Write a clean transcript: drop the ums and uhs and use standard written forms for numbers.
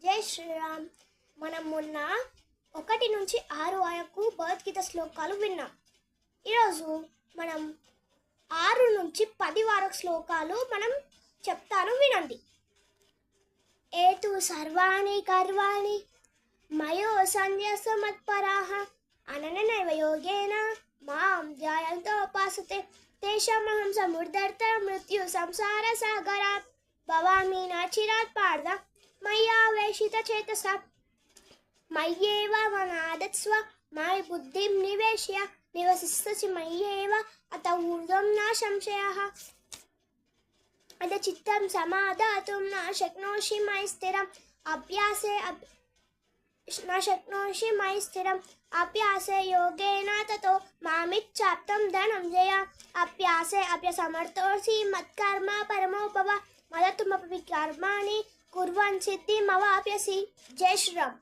జై శ్రీరామ్. మనం మొన్న 1-6 వరకు భగవద్గీత శ్లోకాలు విన్నాం. ఈరోజు మనం 6-10 వరకు శ్లోకాలు చెప్తాను, వినండి. ఏతు సర్వాణి కర్వాణి మయో సంన్యాస మత్పరాః అనననైవ యోగేన మాం ధ్యాయంతోపాసతే తేషామహం సముద్ధర్త మృత్యు సంసార సాగరాత్ భవామి నాచిరాత్ పార్థ మయ్యావేశితచేతసా మయ్యేవ మనాదత్స్వ మయి బుద్ధిం నివేశ్య నివసిస్ససి మయ్యేవ అత ఊర్ధ్వం నా సంశయః అత చిత్తం సమాదాతుం నా శక్నోషి మయి స్థిరం అభ్యాసే అభ్యాసే యోగేన తతో మామిచ్ఛాప్తం ధనంజయ అభ్యాసే అభ్యసమర్థోసి మత్కర్మ పరమోపవ మదతుమపి కర్మాణి కుర్వన్ సిద్ధిమవాప్యసి. జై శ్రీరామ్.